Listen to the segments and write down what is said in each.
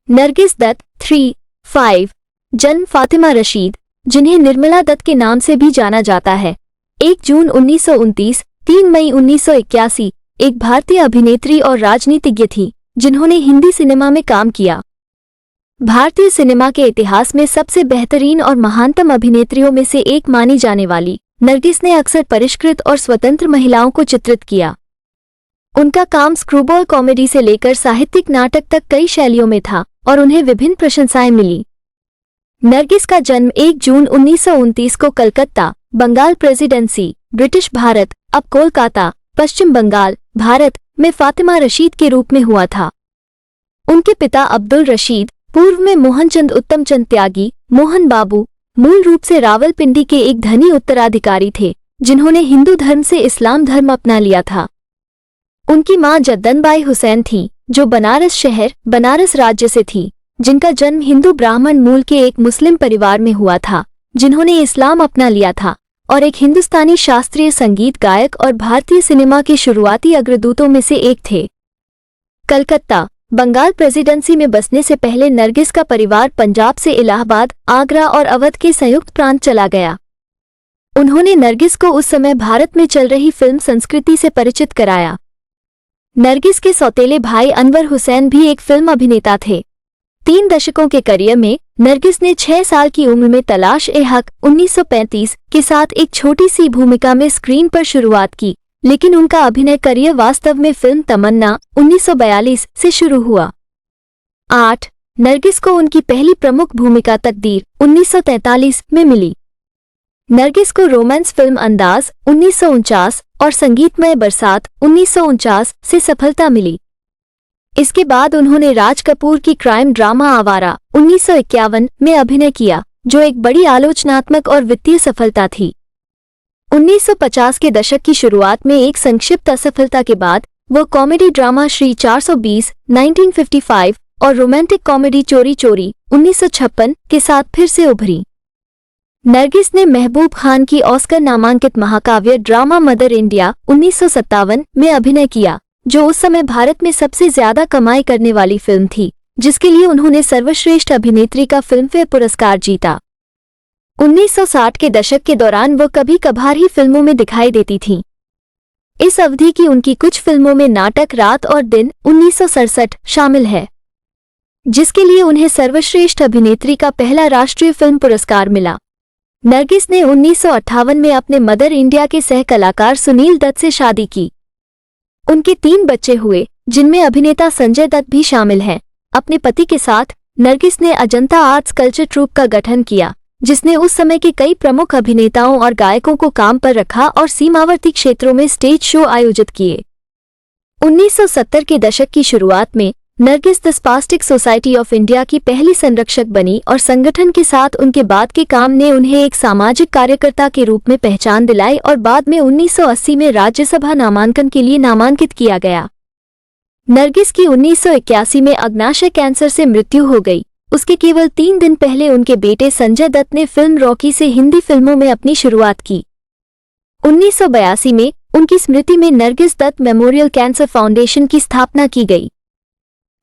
नरगिस दत्त 3-5 जन्म फातिमा रशीद, जिन्हें निर्मला दत्त के नाम से भी जाना जाता है, 1 जून 1929, 3 मई 1981, एक भारतीय अभिनेत्री और राजनीतिज्ञ थी जिन्होंने हिंदी सिनेमा में काम किया। भारतीय सिनेमा के इतिहास में सबसे बेहतरीन और महानतम अभिनेत्रियों में से एक मानी जाने वाली नरगिस ने अक्सर परिष्कृत और स्वतंत्र महिलाओं को चित्रित किया। उनका काम स्क्रूबॉल कॉमेडी से लेकर साहित्यिक नाटक तक कई शैलियों में था और उन्हें विभिन्न प्रशंसाएं मिली। नरगिस का जन्म 1 जून 1929 को कलकत्ता, बंगाल प्रेसिडेंसी, ब्रिटिश भारत, अब कोलकाता, पश्चिम बंगाल, भारत में फातिमा रशीद के रूप में हुआ था। उनके पिता अब्दुल रशीद, पूर्व में मोहनचंद उत्तमचंद त्यागी, मोहन बाबू, मूल रूप से रावलपिंडी के एक धनी उत्तराधिकारी थे जिन्होंने हिंदू धर्म से इस्लाम धर्म अपना लिया था। उनकी मां जद्दनबाई हुसैन थी, जो बनारस शहर, बनारस राज्य से थी, जिनका जन्म हिंदू ब्राह्मण मूल के एक मुस्लिम परिवार में हुआ था जिन्होंने इस्लाम अपना लिया था, और एक हिंदुस्तानी शास्त्रीय संगीत गायक और भारतीय सिनेमा के शुरुआती अग्रदूतों में से एक थे। कलकत्ता, बंगाल प्रेसिडेंसी में बसने से पहले नरगिस का परिवार पंजाब से इलाहाबाद, आगरा और अवध के संयुक्त प्रांत चला गया। उन्होंने नरगिस को उस समय भारत में चल रही फिल्म संस्कृति से परिचित कराया। नरगिस के सौतेले भाई अनवर हुसैन भी एक फिल्म अभिनेता थे। 3 दशकों के करियर में नरगिस ने 6 साल की उम्र में तलाश-ए-हक 1935 के साथ एक छोटी सी भूमिका में स्क्रीन पर शुरुआत की, लेकिन उनका अभिनय करियर वास्तव में फिल्म तमन्ना 1942 से शुरू हुआ। 8 नरगिस को उनकी पहली प्रमुख भूमिका तकदीर 1943 में मिली। नरगिस को रोमांस फिल्म अंदाज 1949 और संगीतमय बरसात 1949 से सफलता मिली। इसके बाद उन्होंने राज कपूर की क्राइम ड्रामा आवारा 1951 में अभिनय किया, जो एक बड़ी आलोचनात्मक और वित्तीय सफलता थी। 1950 के दशक की शुरुआत में एक संक्षिप्त असफलता के बाद वो कॉमेडी ड्रामा श्री 420 1955 और रोमांटिक कॉमेडी चोरी चोरी 1956 के साथ फिर से उभरी। नरगिस ने महबूब खान की ऑस्कर नामांकित महाकाव्य ड्रामा मदर इंडिया 1957 में अभिनय किया, जो उस समय भारत में सबसे ज्यादा कमाई करने वाली फिल्म थी, जिसके लिए उन्होंने सर्वश्रेष्ठ अभिनेत्री का फिल्मफेयर पुरस्कार जीता। 1960 के दशक के दौरान वो कभी कभार ही फिल्मों में दिखाई देती थीं। इस अवधि की उनकी कुछ फिल्मों में नाटक रात और दिन 1967 शामिल है, जिसके लिए उन्हें सर्वश्रेष्ठ अभिनेत्री का पहला राष्ट्रीय फिल्म पुरस्कार मिला। नरगिस ने 1958 में अपने मदर इंडिया के सह कलाकार सुनील दत्त से शादी की। उनके 3 बच्चे हुए, जिनमें अभिनेता संजय दत्त भी शामिल हैं। अपने पति के साथ नरगिस ने अजंता आर्ट्स कल्चर ट्रूप का गठन किया, जिसने उस समय के कई प्रमुख अभिनेताओं और गायकों को काम पर रखा और सीमावर्ती क्षेत्रों में स्टेज शो आयोजित किए। 1970 के दशक की शुरुआत में Nargis the spastic society of India की पहली संरक्षक बनी और संगठन के साथ उनके बाद के काम ने उन्हें एक सामाजिक कार्यकर्ता के रूप में पहचान दिलाई और बाद में 1980 में राज्यसभा नामांकन के लिए नामांकित किया गया। नरगिस की 1981 में अग्नाशय कैंसर से मृत्यु हो गई। उसके केवल 3 दिन पहले उनके बेटे संजय दत्त ने फिल्म रॉकी से हिंदी फिल्मों में अपनी शुरुआत की। 1982 में उनकी स्मृति में Nargis Dutt memorial cancer foundation की स्थापना की गई।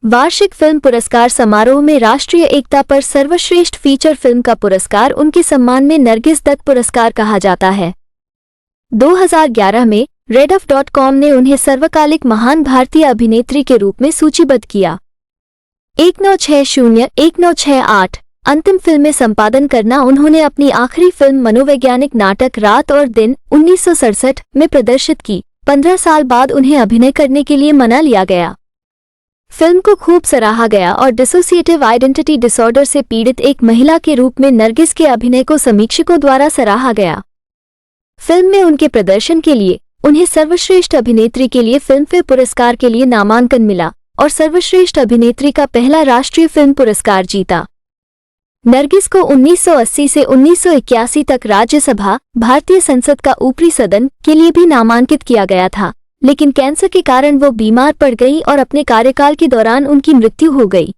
वार्षिक फिल्म पुरस्कार समारोह में राष्ट्रीय एकता पर सर्वश्रेष्ठ फीचर फिल्म का पुरस्कार उनके सम्मान में नरगिस दत्त पुरस्कार कहा जाता है। 2011 में रेडफ.com ने उन्हें सर्वकालिक महान भारतीय अभिनेत्री के रूप में सूचीबद्ध किया। 1960-1968 अंतिम फिल्म में संपादन करना उन्होंने अपनी आखिरी फिल्म मनोवैज्ञानिक नाटक रात और दिन 1967 में प्रदर्शित की। 15 साल बाद उन्हें अभिनय करने के लिए मना लिया गया। फिल्म को खूब सराहा गया और डिसोसिएटिव आइडेंटिटी डिसऑर्डर से पीड़ित एक महिला के रूप में नरगिस के अभिनय को समीक्षकों द्वारा सराहा गया। फिल्म में उनके प्रदर्शन के लिए उन्हें सर्वश्रेष्ठ अभिनेत्री के लिए फिल्मफेयर पुरस्कार के लिए नामांकन मिला और सर्वश्रेष्ठ अभिनेत्री का पहला राष्ट्रीय फिल्म पुरस्कार जीता। नरगिस को 1980 से 1981 तक राज्यसभा, भारतीय संसद का ऊपरी सदन के लिए भी नामांकित किया गया था, लेकिन कैंसर के कारण वो बीमार पड़ गई और अपने कार्यकाल के दौरान उनकी मृत्यु हो गई।